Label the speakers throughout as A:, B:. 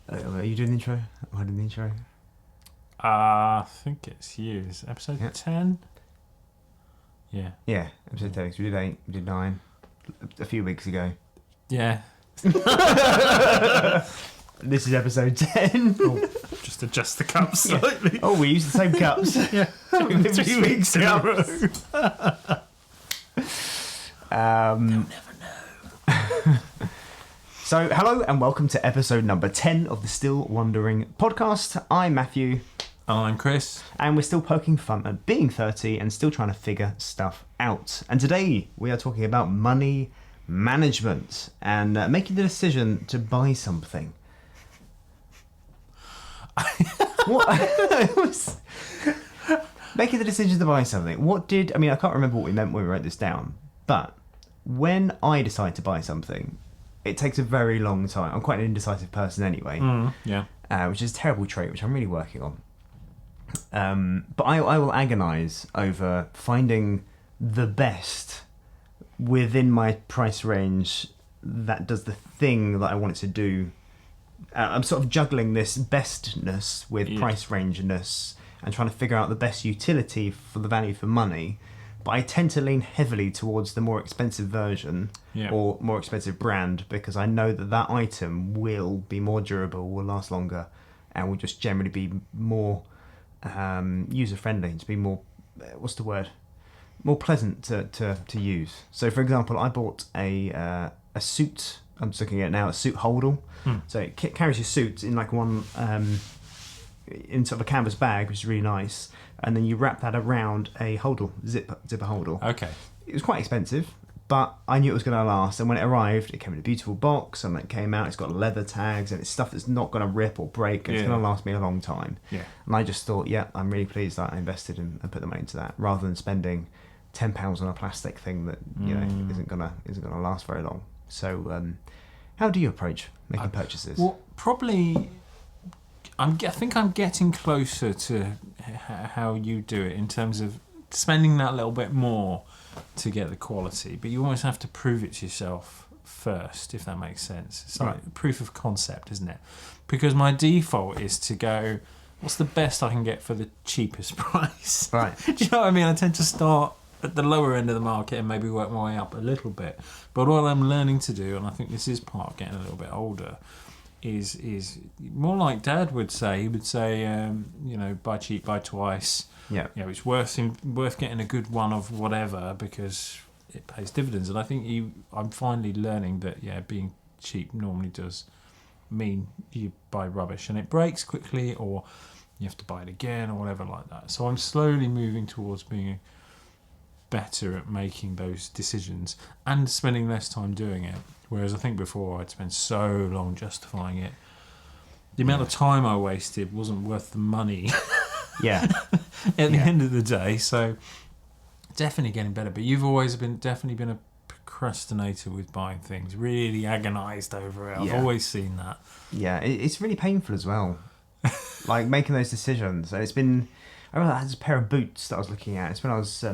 A: Are you doing the intro? Am I doing the intro?
B: I think it's you. Is it episode 10? Yeah.
A: Yeah, episode 10. So we did 8, we did 9 a few weeks ago.
B: Yeah.
A: This is episode 10.
B: Oh, just adjust the cups slightly.
A: Oh, we used the same cups.
B: Yeah.
A: 3 weeks in a row.
B: They'll never know.
A: So, hello and welcome to episode number 10 of the Still Wondering podcast. I'm Matthew.
B: I'm Chris.
A: And we're still poking fun at being 30 and still trying to figure stuff out. And today we are talking about money management and making the decision to buy something. Making the decision to buy something. I can't remember what we meant when we wrote this down, but when I decide to buy something, it takes a very long time. I'm quite an indecisive person anyway. Which is a terrible trait, which I'm really working on. But I will agonise over finding the best within my price range that does the thing that I want it to do. I'm sort of juggling this bestness with price rangeness and trying to figure out the best utility for the value for money. But I tend to lean heavily towards the more expensive version or more expensive brand because I know that item will be more durable, will last longer, and will just generally be more user-friendly, to be more, more pleasant to use. So, for example, I bought a suit. I'm just looking at it now, a suit holdall. So it carries your suit in like one, in sort of a canvas bag, which is really nice. And then you wrap that around a holdall, zipper holdall.
B: Okay.
A: It was quite expensive, but I knew it was going to last. And when it arrived, it came in a beautiful box, and it came out, it's got leather tags, and it's stuff that's not going to rip or break, and it's going to last me a long time. Yeah. And I just thought, I'm really pleased that I invested and put the money into that, rather than spending £10 on a plastic thing that isn't gonna last very long. So, how do you approach making purchases?
B: Well, probably, I think I'm getting closer to how you do it in terms of spending that little bit more to get the quality, but you always have to prove it to yourself first, if that makes sense. It's like proof of concept, isn't it? Because my default is to go, what's the best I can get for the cheapest price? Right. Do you know what I mean? I tend to start at the lower end of the market and maybe work my way up a little bit. But what I'm learning to do, and I think this is part of getting a little bit older, is more like Dad would say. He would say, buy cheap, buy twice. Yeah. It's worth getting a good one of whatever because it pays dividends. And I think I'm finally learning that being cheap normally does mean you buy rubbish and it breaks quickly, or you have to buy it again, or whatever like that. So I'm slowly moving towards being better at making those decisions and spending less time doing it. Whereas I think before I'd spend so long justifying it. The amount of time I wasted wasn't worth the money. At the end of the day. So definitely getting better. But you've always definitely been a procrastinator with buying things. Really agonised over it. I've always seen that. Yeah,
A: it's really painful as well. Like making those decisions. And it's been. I remember I had this pair of boots that I was looking at. It's when I was. I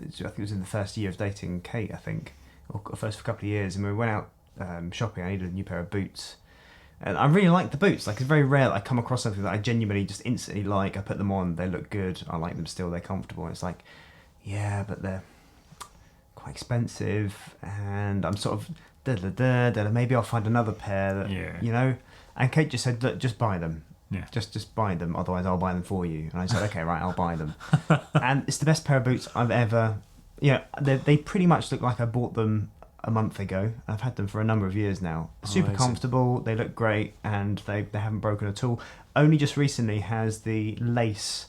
A: think it was in the first year of dating Kate, I think, or first for a couple of years, and we went out shopping. I needed a new pair of boots, and I really liked the boots. Like, it's very rare that I come across something that I genuinely just instantly like. I put them on, they look good, I like them still, they're comfortable. And it's like, but they're quite expensive, and I'm sort of maybe I'll find another pair that And Kate just said, look, just buy them. Yeah. Just buy them, otherwise I'll buy them for you. And I said, okay, right, I'll buy them. And it's the best pair of boots I've ever... they pretty much look like I bought them a month ago. I've had them for a number of years now. Super comfortable, they look great, and they haven't broken at all. Only just recently has the lace...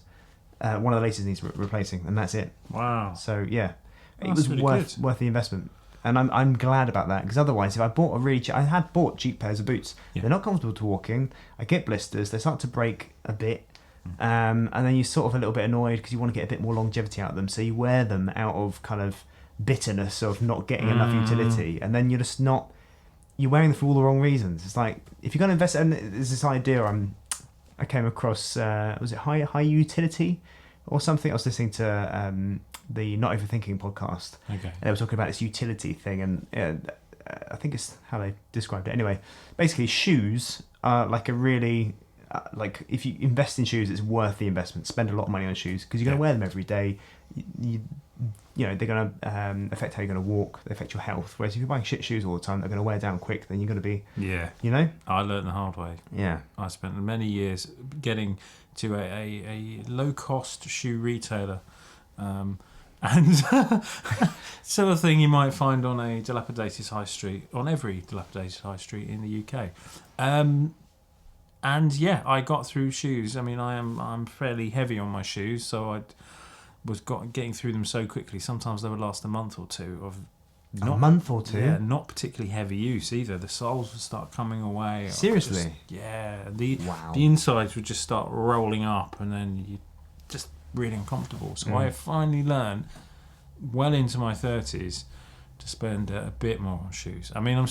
A: one of the laces needs replacing, and that's it.
B: Wow.
A: So, it was really worth the investment. And I'm glad about that, because otherwise, if I bought I had bought cheap pairs of boots. Yeah. They're not comfortable to walk in. I get blisters. They start to break a bit, and then you're sort of a little bit annoyed because you want to get a bit more longevity out of them. So you wear them out of kind of bitterness of not getting enough utility, and then you're just not. You're wearing them for all the wrong reasons. It's like if you're going to invest, and there's this idea I came across. Was it high utility or something? I was listening to. The Not Overthinking podcast. Okay. And they were talking about this utility thing, and I think it's how they described it. Anyway, basically, shoes like a really like if you invest in shoes, it's worth the investment. Spend a lot of money on shoes because you're going to wear them every day. You know, they're going to affect how you're going to walk. They affect your health. Whereas if you're buying shit shoes all the time, they're going to wear down quick. Then you're going to be, you know.
B: I learned the hard way.
A: Yeah.
B: I spent many years getting to a low cost shoe retailer, and sort of thing you might find on a dilapidated high street, on every dilapidated high street in the UK. And yeah, I got through shoes. I mean, I'm fairly heavy on my shoes, so I was getting through them so quickly. Sometimes they would last a month or two of not particularly heavy use either. The soles would start coming away.
A: Seriously?
B: The insides would just start rolling up, and then you just really uncomfortable. So I finally learned, well into my 30s, to spend a bit more on shoes. I mean, I'm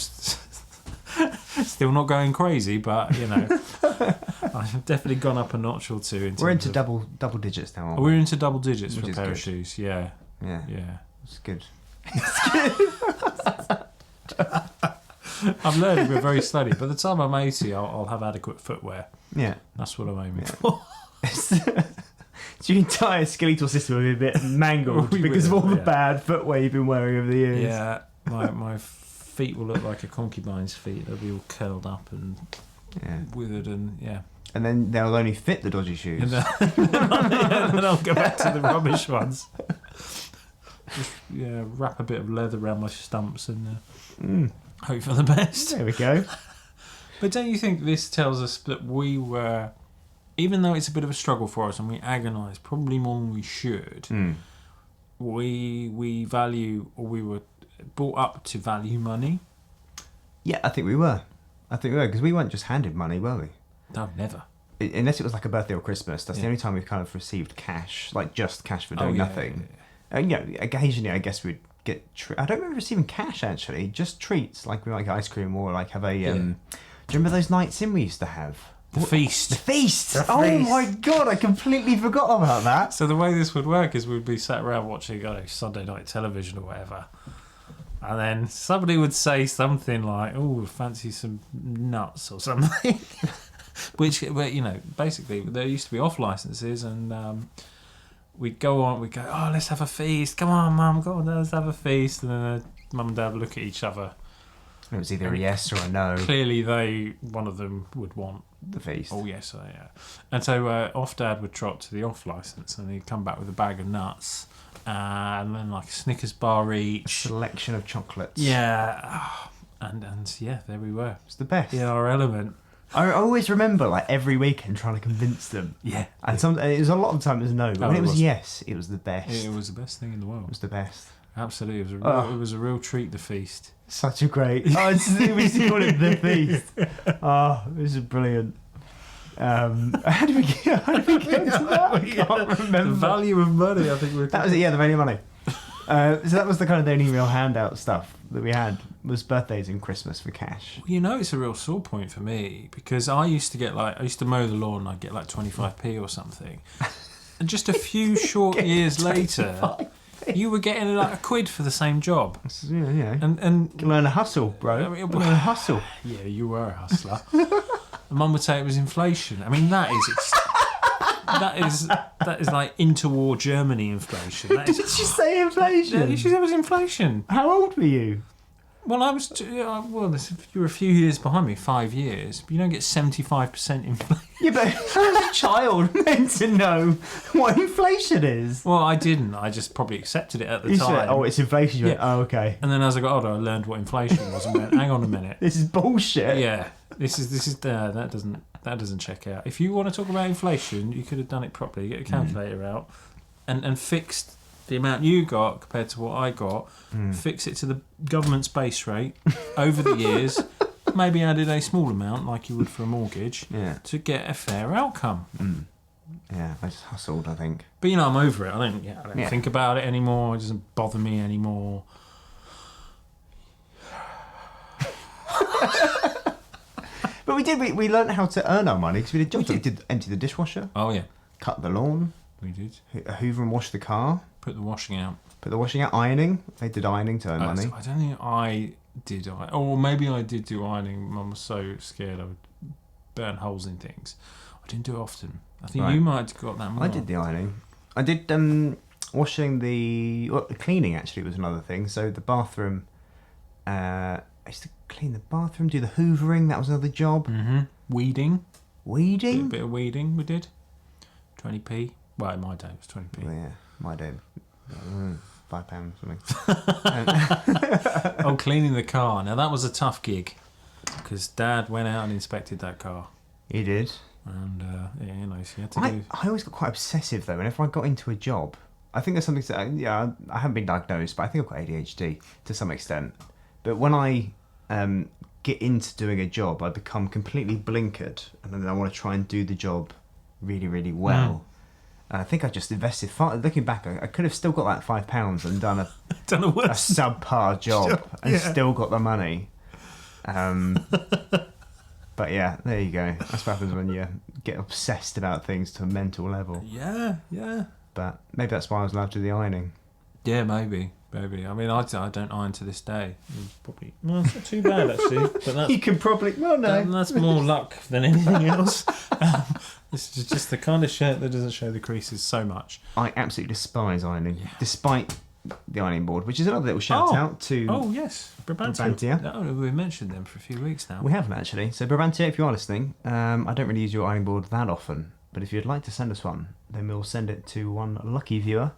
B: still not going crazy, but you know, I've definitely gone up a notch or two.
A: We're into double digits now, aren't we?
B: We're into double digits for a pair
A: good.
B: of shoes. Yeah.
A: It's good.
B: I'm learning, but very slowly. By the time I'm 80, I'll have adequate footwear.
A: Yeah,
B: that's what I'm aiming for.
A: So your entire skeletal system will be a bit mangled because of all the bad footwear you've been wearing over the years.
B: Yeah, my feet will look like a concubine's feet. They'll be all curled up and withered and
A: And then they'll only fit the dodgy shoes.
B: And then I'll go back to the rubbish ones. Just wrap a bit of leather around my stumps and hope for the best.
A: There we go.
B: But don't you think this tells us that we were, even though it's a bit of a struggle for us and we agonise probably more than we should, we value, or we were brought up to value money?
A: Yeah, I think we were. Because we weren't just handed money, were we?
B: No, never.
A: Unless it was like a birthday or Christmas. That's the only time we've kind of received cash, like just cash for doing nothing. You know, occasionally I guess we'd get... I don't remember receiving cash, actually. Just treats, like we might get ice cream or like have a... do you remember those nights in we used to have?
B: The feast.
A: The feast! Oh my God, I completely forgot about that.
B: So the way this would work is we'd be sat around watching Sunday night television or whatever. And then somebody would say something like, "Oh, fancy some nuts or something." Which, you know, basically there used to be off licenses, and we'd go, "Oh, let's have a feast. Come on, Mum, go on, let's have a feast." And then Mum and Dad would look at each other.
A: It was either a yes or a no.
B: Clearly, one of them would want
A: the feast.
B: Oh yes, yeah. And so off Dad would trot to the off license, and he'd come back with a bag of nuts. And then like a Snickers bar each.
A: A selection of chocolates.
B: Yeah. And there we were.
A: It's the best.
B: In our element.
A: I always remember like every weekend trying to convince them.
B: Yeah.
A: And it was a lot of the time it was no. But when it was yes, it was the best.
B: It was the best thing in the world.
A: It was the best.
B: Absolutely. It was a real treat, the feast.
A: Such a great... we call it the feast. Oh, this is brilliant. How did we get to that? I can't remember.
B: The value of money, I think.
A: That was it, the value of money. So that was the only real handout stuff that we had, was birthdays and Christmas for cash.
B: Well, you know, it's a real sore point for me, because I used to mow the lawn and I'd get like 25p or something. And just a few short years later, you were getting like £1 for the same job.
A: Yeah.
B: And
A: you learn a hustle, bro. Learn a hustle.
B: Yeah, you were a hustler. Mum would say it was inflation. I mean, that is like interwar Germany inflation.
A: Did she say inflation?
B: Yeah, she said it was inflation.
A: How old were you?
B: Well, I was. You were a few years behind me, 5 years. But you don't get 75% inflation.
A: Yeah, but how is a child meant to know what inflation is?
B: Well, I didn't. I just probably accepted it at the time.
A: Said, oh, it's inflation. You went, oh, okay.
B: And then as I got older, I learned what inflation was and went, hang on a minute.
A: This is bullshit.
B: Yeah. This is that doesn't check out. If you want to talk about inflation, you could have done it properly. Get a calculator out and fixed the amount you got compared to what I got. Fix it to the government's base rate over the years. Maybe added a small amount, like you would for a mortgage, to get a fair outcome.
A: Yeah, I just hustled, I think.
B: But I'm over it. I don't think about it anymore. It doesn't bother me anymore.
A: But we learned how to earn our money because we did jobs. We did empty the dishwasher.
B: Oh yeah.
A: Cut the lawn.
B: We did.
A: Hoover and wash the car.
B: Put the washing out.
A: Ironing. They did ironing to earn money.
B: I don't think I did. Or maybe I did do ironing. Mum was so scared I would burn holes in things. I didn't do it often. I think you might have got that more.
A: I did the ironing. I did washing cleaning actually was another thing. So the bathroom, I used to clean the bathroom, do the hoovering. That was another job.
B: Mm-hmm. Weeding.
A: Weeding?
B: A bit of weeding we did. 20p. Well, in my day it was 20p.
A: Oh, yeah, my day. £5 something.
B: Cleaning the car. Now that was a tough gig because Dad went out and inspected that car.
A: He did.
B: And so you had to do.
A: I always got quite obsessive though. Whenever I got into a job, I think there's something that I haven't been diagnosed, but I think I've got ADHD to some extent. But when I get into doing a job, I become completely blinkered, and then I want to try and do the job really, really well. And I think I just invested. Looking back, I could have still got that £5 and done a subpar job and still got the money. But yeah, there you go. That's what happens when you get obsessed about things to a mental level.
B: Yeah.
A: But maybe that's why I was allowed to do the ironing.
B: Yeah, maybe. I mean, I don't iron to this day. Probably. Well, it's not too bad actually. But that's,
A: you can probably. Well, no.
B: That's more luck than anything else. This is just the kind of shirt that doesn't show the creases so much.
A: I absolutely despise ironing, despite the ironing board, which is another little shout out to.
B: Oh yes, Brabantia. No, we've mentioned them for a few weeks now.
A: We haven't actually. So Brabantia, if you are listening, I don't really use your ironing board that often, but if you'd like to send us one, then we'll send it to one lucky viewer,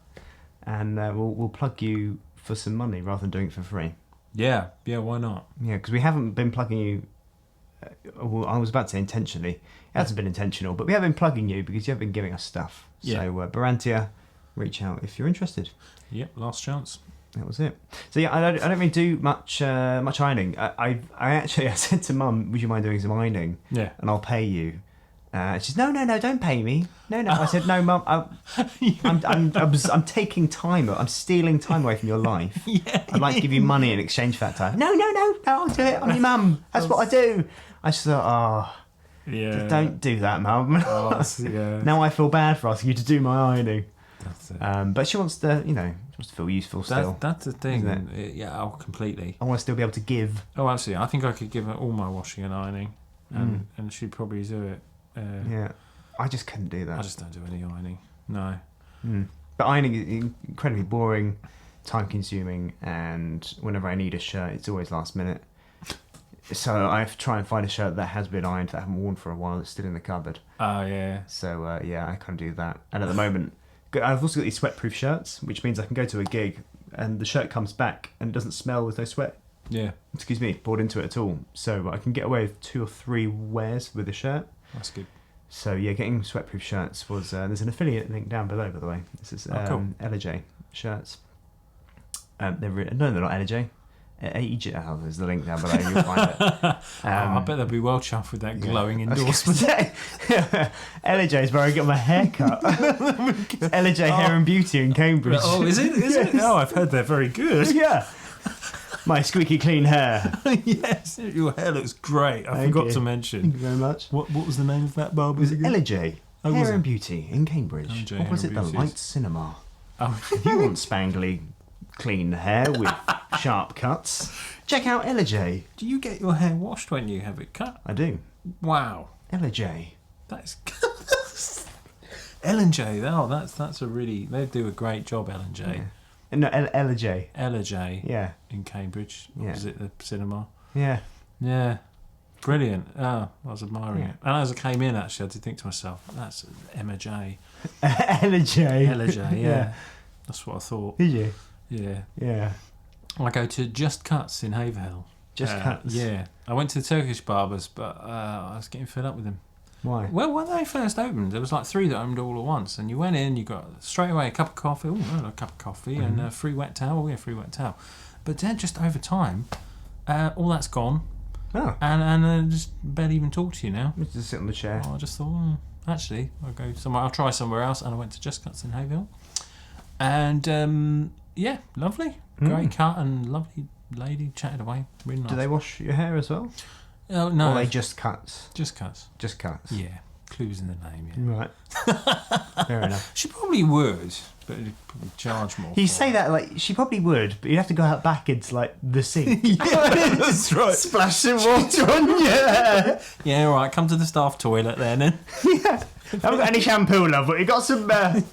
A: and we'll plug you for some money rather than doing it for free.
B: Yeah, why not?
A: Yeah, because we haven't been plugging you. Well, I was about to say intentionally. It hasn't been intentional, but we have been plugging you because you have been giving us stuff. Yeah. So Brabantia, reach out if you're interested.
B: Yep, last chance.
A: That was it. So yeah, I don't really do much ironing. I said to Mum, "Would you mind doing some ironing?
B: Yeah,
A: and I'll pay you." She said, "No, don't pay me. No." I said, "No, Mum, I'm taking time. I'm stealing time away from your life. I'd like to give you money in exchange for that time." No, I'll do it. I'm your mum. That's what I do. I just thought, don't do that, Mum. Now I feel bad for asking you to do my ironing.
B: That's it.
A: But she wants to, feel useful still.
B: That's the thing. Completely.
A: I want to still be able to give.
B: Oh, absolutely. I think I could give her all my washing and ironing, and she'd probably do it.
A: I just couldn't do that.
B: I just don't do any ironing. No.
A: But ironing is incredibly boring, time-consuming, and whenever I need a shirt, it's always last minute. So I have to try and find a shirt that has been ironed that I haven't worn for a while that's still in the cupboard.
B: Oh, yeah.
A: So, I can't do that. And at the moment, I've also got these sweat-proof shirts, which means I can go to a gig and the shirt comes back and it doesn't smell with no sweat.
B: Yeah.
A: Poured into it at all. So I can get away with 2 or 3 wears with a shirt.
B: That's good.
A: So yeah, getting sweatproof shirts was there's an affiliate link down below, by the way. This is
B: cool.
A: LJ shirts. They're not LJ. There's the link down below. You'll find it.
B: I bet they'll be well chuffed with that glowing endorsement.
A: LJ is where I get my hair cut. LJ Hair and Beauty in Cambridge.
B: Oh, is it? Oh, I've heard they're very good.
A: Yeah. My squeaky clean hair.
B: Yes, your hair looks great. I forgot to mention.
A: Thank you very much.
B: What was the name of that barber?
A: It was LJ Hair and Beauty in Cambridge.
B: LJ
A: or was it the Light Cinema? If you want spangly clean hair with sharp cuts, check out LJ.
B: Do you get your hair washed when you have it cut?
A: I do.
B: Wow.
A: LJ.
B: That's L&J. Oh, that's a really. They do a great job, L&J.
A: Yeah. No, LJ.
B: LJ.
A: Yeah.
B: In Cambridge. What was it? The cinema.
A: Yeah.
B: Yeah. Brilliant. Oh, I was admiring it. And as I came in, actually, I did think to myself, that's Emma J.
A: LJ.
B: LJ. Yeah. That's what I thought.
A: Did you?
B: Yeah.
A: Yeah.
B: I go to Just Cuts in Haverhill.
A: Just Cuts?
B: Yeah. I went to the Turkish barbers, but I was getting fed up with them.
A: Why?
B: Well, when they first opened, there was like 3 that opened all at once, and you went in, you got straight away a cup of coffee, a cup of coffee, and a free wet towel. Yeah, free wet towel. But then just over time, all that's gone.
A: Oh.
B: And just barely even talk to you now.
A: Just sit on the chair.
B: I just thought, actually, I'll go somewhere. I'll try somewhere else, and I went to Just Cuts in Haverhill, and yeah, lovely, great cut, and lovely lady chatted away. Really nice.
A: Do they wash your hair as well?
B: Oh, no.
A: Or are they just cuts?
B: Just cuts.
A: Just cuts.
B: Yeah. Clues in the name, yeah.
A: Right. Fair enough.
B: She probably would, but it'd probably charge more.
A: You say that like she probably would, but you'd have to go out back into like the sink.
B: That's right.
A: Splash some water on you.
B: Yeah, all right. Come to the staff toilet then.
A: Yeah. I haven't got any shampoo, love, but you got some hand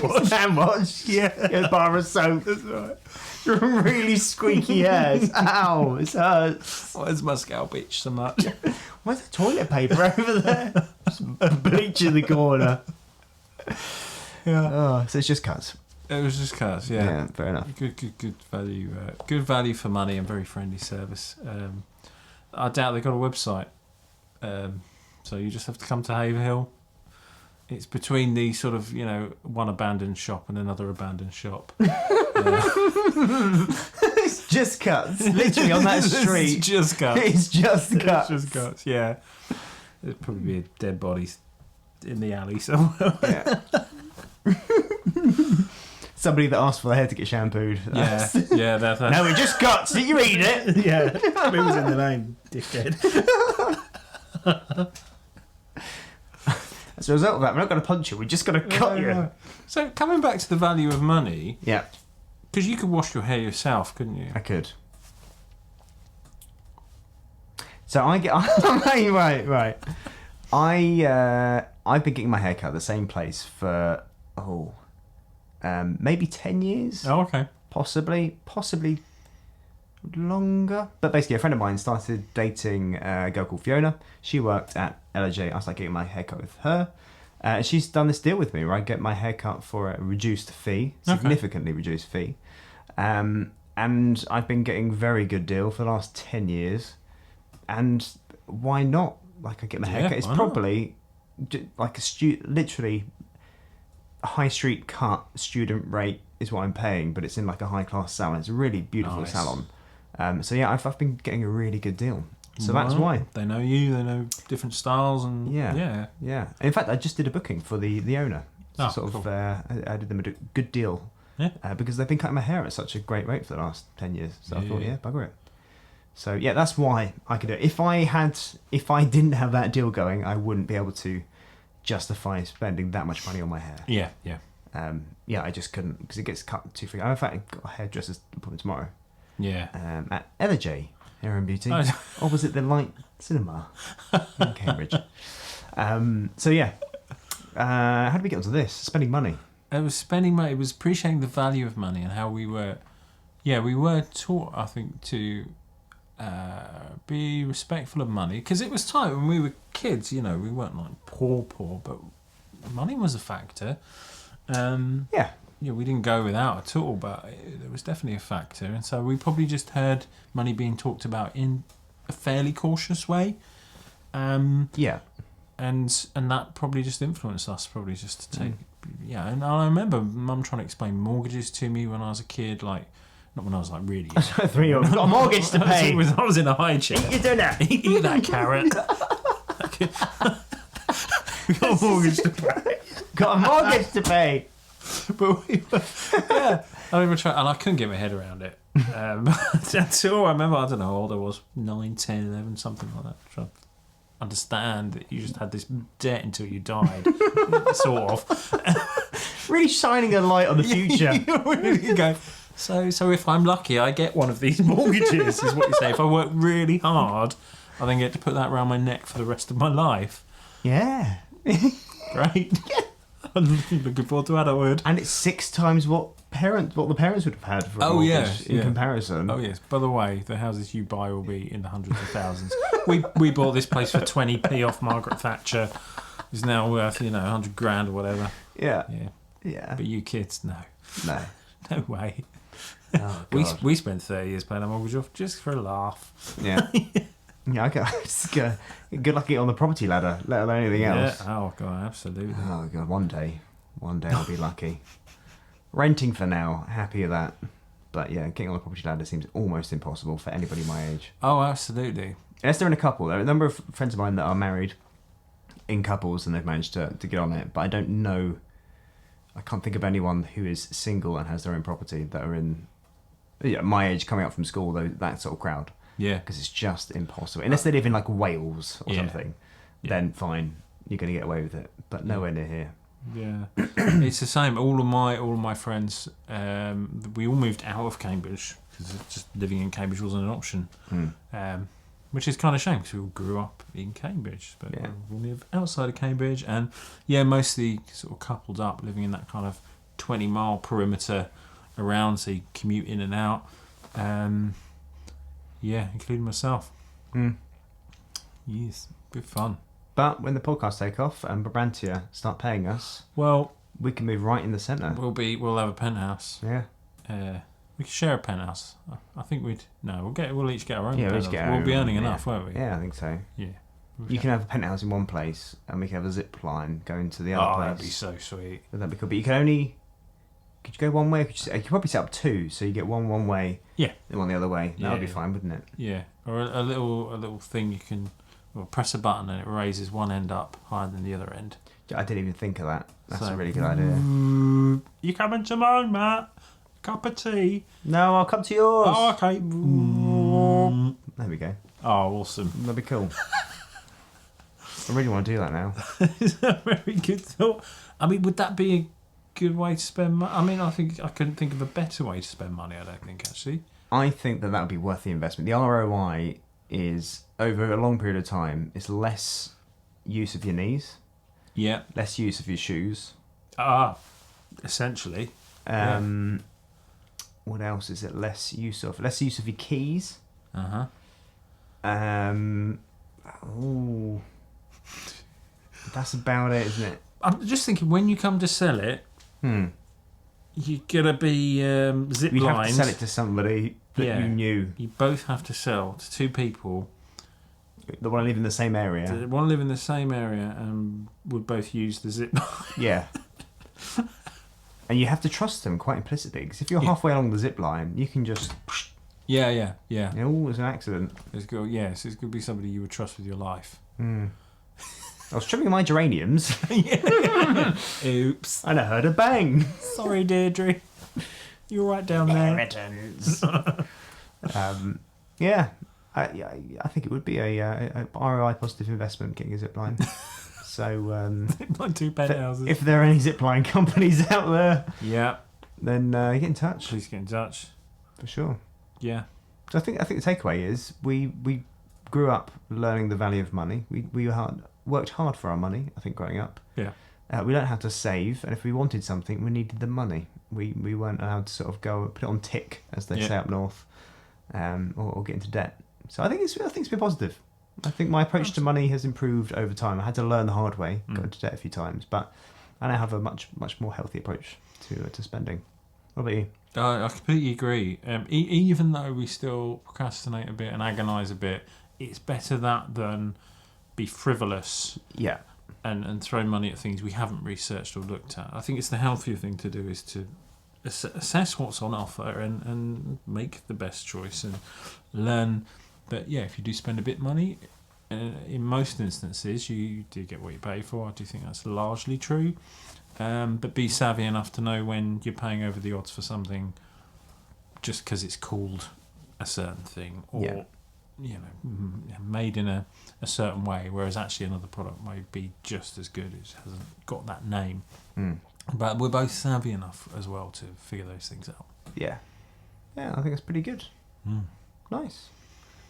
A: wash. Hand wash. Yeah. A bar of soap. That's right. Really squeaky hairs. Ow, it hurts.
B: Why does my scalp itch so much?
A: Where's the toilet paper over there? Some bleach in the corner.
B: Yeah.
A: Oh, so it's just cuts.
B: It was just cuts, yeah.
A: Yeah, fair enough.
B: Good value. Good value for money and very friendly service. I doubt they've got a website. So you just have to come to Haverhill. It's between the sort of, one abandoned shop and another abandoned shop.
A: It's just cuts. Literally on that street.
B: It's just cuts.
A: It's just cuts.
B: It's just cuts, yeah. There'd probably be a dead body in the alley somewhere.
A: Yeah. Somebody that asked for their hair to get shampooed.
B: Yeah. That's
A: No, it just cuts. Did you read it?
B: Yeah. It was in the name, dickhead.
A: As a result of that, we're not going to punch you. We're just going to cut you.
B: Yeah. So coming back to the value of money,
A: Yeah,
B: because you could wash your hair yourself, couldn't you?
A: I could. So I get right. I've been getting my hair cut at the same place for maybe 10 years.
B: Oh, okay.
A: Possibly longer. But basically, a friend of mine started dating a girl called Fiona. She worked at LJ. I started getting my hair cut with her. And she's done this deal with me where I get my hair cut for a reduced fee, significantly reduced fee. And I've been getting a very good deal for the last 10 years. And why not? Like, I get my hair cut. It's probably like literally a high street cut student rate is what I'm paying, but it's in like a high class salon. It's a really beautiful salon. So yeah, I've been getting a really good deal. So that's why.
B: They know you, they know different styles, and yeah.
A: In fact, I just did a booking for the owner. I did them a good deal.
B: Yeah.
A: Because they've been cutting my hair at such a great rate for the last 10 years. So I thought, bugger it. So yeah, that's why I could do it. If I didn't have that deal going, I wouldn't be able to justify spending that much money on my hair.
B: Yeah.
A: I just couldn't because it gets cut too frequently. In fact, I've got a hairdresser's appointment tomorrow.
B: Yeah.
A: At LJ Hair and Beauty, opposite the Light Cinema in Cambridge. So yeah, how did we get onto this? Spending money.
B: It was spending money. It was appreciating the value of money and how we were taught, I think, to be respectful of money because it was time when we were kids. We weren't like poor, but money was a factor. We didn't go without at all, but there was definitely a factor, and so we probably just heard money being talked about in a fairly cautious way. And that probably just influenced us, probably just to take. And I remember Mum trying to explain mortgages to me when I was a kid, like not when I was like really young.
A: 3-year-old, got a mortgage to pay.
B: I was in a high chair.
A: Eat your dinner.
B: Eat that carrot. Got a mortgage to pay.
A: Got a mortgage to pay.
B: But I remember trying, and I couldn't get my head around it until I remember, I don't know how old I was, 9, 10, 11, something like that. Trying to understand that you just had this debt until you died, sort of.
A: Really shining a light on the future.
B: You go, so if I'm lucky, I get one of these mortgages, is what you say. If I work really hard, I then get to put that around my neck for the rest of my life.
A: Yeah.
B: Great. I'm looking forward to adulthood.
A: And it's 6 times what the parents would have had for a mortgage in comparison.
B: Oh yes. By the way, the houses you buy will be in the hundreds of thousands. we bought this place for 20p off Margaret Thatcher. It's now worth 100 grand or whatever.
A: Yeah.
B: But you kids, no way.
A: Oh, God.
B: we spent 30 years paying a mortgage off just for a laugh.
A: Yeah. Yeah, good luck on the property ladder, let alone anything else.
B: Yeah. Oh God, absolutely.
A: Oh God, one day I'll be lucky. Renting for now, happy with that. But yeah, getting on the property ladder seems almost impossible for anybody my age.
B: Oh, absolutely.
A: Unless they're in a couple. There are a number of friends of mine that are married in couples and they've managed to get on it. But I don't know. I can't think of anyone who is single and has their own property that are in my age, coming up from school, though, that sort of crowd.
B: Yeah.
A: Because it's just impossible. Unless they live in like Wales or something, then fine. you're going to get away with it, but nowhere near here.
B: Yeah, it's the same. All of my friends, we all moved out of Cambridge because just living in Cambridge wasn't an option. Which is kind of a shame because we all grew up in Cambridge, but we live outside of Cambridge, and mostly sort of coupled up, living in that kind of 20-mile perimeter around, so you commute in and out. Including myself. Yes, good fun.
A: But when the podcasts take off and Brabrantia start paying us,
B: well,
A: we can move right in the centre.
B: We'll have a penthouse.
A: Yeah.
B: We could share a penthouse. I think we'll each get our own penthouse.
A: We'll
B: be earning enough, won't we?
A: Yeah, I think so.
B: Yeah.
A: You can have a penthouse in one place, and we can have a zip line going to the other place.
B: That'd be so sweet.
A: Would that be cool? But you can only... Could you go one way? You could probably set up two, so you get one way, and one the other way. That would be fine, wouldn't it?
B: Yeah. Or a little thing you can press a button and it raises one end up higher than the other end.
A: I didn't even think of that. That's a really good idea.
B: You coming to mine, Matt? Cup of tea?
A: No, I'll come to yours.
B: Oh, okay.
A: There we go.
B: Oh, awesome.
A: That'd be cool. I really want to do that now.
B: Is that a very good thought? I mean, would that be a good way to spend money? I mean, I think I couldn't think of a better way to spend money, I don't think, actually.
A: I think that would be worth the investment. The ROI is, over a long period of time, it's less use of your knees.
B: Yeah.
A: Less use of your shoes.
B: Essentially.
A: What else is it less use of? Less use of your keys. That's about it, isn't it?
B: I'm just thinking, when you come to sell it, you're gonna be zip
A: You'd
B: lined.
A: have to sell it to somebody that you knew.
B: You both have to sell to two people
A: that want to live in the same area.
B: That want to live in the same area and would both use the zip line.
A: Yeah. And you have to trust them quite implicitly, because if you're halfway along the zip line, you can just...
B: Yeah.
A: Oh, it's an accident.
B: It's going to be somebody you would trust with your life.
A: I was trimming my geraniums.
B: Oops.
A: And I heard a bang.
B: Sorry, Deirdre. You're right down there.
A: Inheritance. I think it would be a ROI positive investment, getting a zipline. So,
B: like two penthouses.
A: If there are any zipline companies out there, then get in touch.
B: Please get in touch.
A: For sure.
B: Yeah.
A: So I think the takeaway is we grew up learning the value of money. We worked hard for our money, I think, growing up.
B: Yeah.
A: We learned how to save, and if we wanted something, we needed the money. We weren't allowed to sort of go put it on tick, as they say up north, or get into debt. So I think it's been positive. I think my approach to money has improved over time. I had to learn the hard way, got into debt a few times, but I now have a much more healthy approach to spending. What about you?
B: I completely agree. Even though we still procrastinate a bit and agonise a bit, it's better that than be frivolous.
A: Yeah.
B: And throw money at things we haven't researched or looked at. I think it's the healthier thing to do is to assess what's on offer and make the best choice and learn that, if you do spend a bit of money, in most instances you do get what you pay for. I do think that's largely true. But be savvy enough to know when you're paying over the odds for something just because it's called a certain thing or made in a certain way, whereas actually another product might be just as good. It hasn't got that name. But we're both savvy enough as well to figure those things out. Yeah, I think that's pretty good. Nice.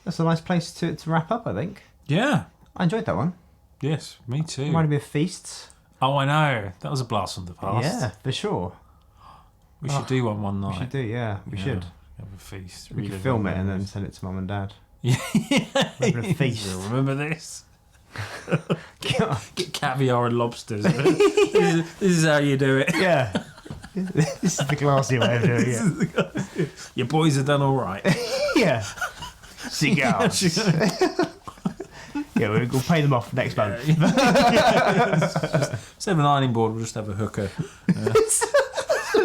B: That's a nice place to wrap up, I think. Yeah. I enjoyed that one. Yes, me too. Reminded me of feasts. Oh, I know. That was a blast from the past. Yeah, for sure. We should do one night. We should do, we should. Have a feast. We could film it and then send it to Mum and Dad. Yeah. We're a feast. Remember this? Get caviar and lobsters. This is how you do it. Yeah. This is the classy way of doing it. Your boys have done all right. Yeah. Cigars. We'll pay them off next month. Instead of an ironing board, we'll just have a hooker.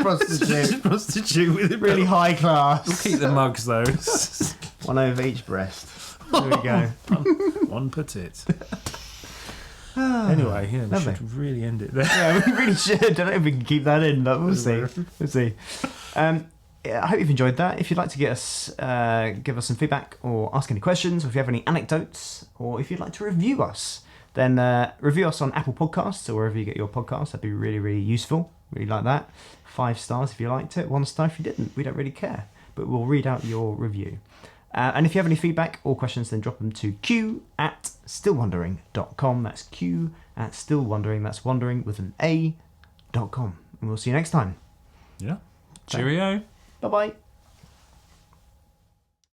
B: Prostitute with really high class. We'll keep the mugs though. One over each breast. There we go. One per tit. Anyway, we should really end it there. Yeah, we really should. I don't know if we can keep that in, but we'll see. We'll see. I hope you've enjoyed that. If you'd like to give us some feedback or ask any questions, or if you have any anecdotes, or if you'd like to review us,
A: then review us on Apple Podcasts or wherever you get your podcasts. That'd be really, really useful. Really like that. 5 stars if you liked it, 1 star if you didn't. We don't really care, but we'll read out your review. And if you have any feedback or questions, then drop them to q@stillwondering.com. That's q@stillwondering. That's wondering with an A.com. And we'll see you next time.
B: Yeah. Cheerio.
A: Bye-bye.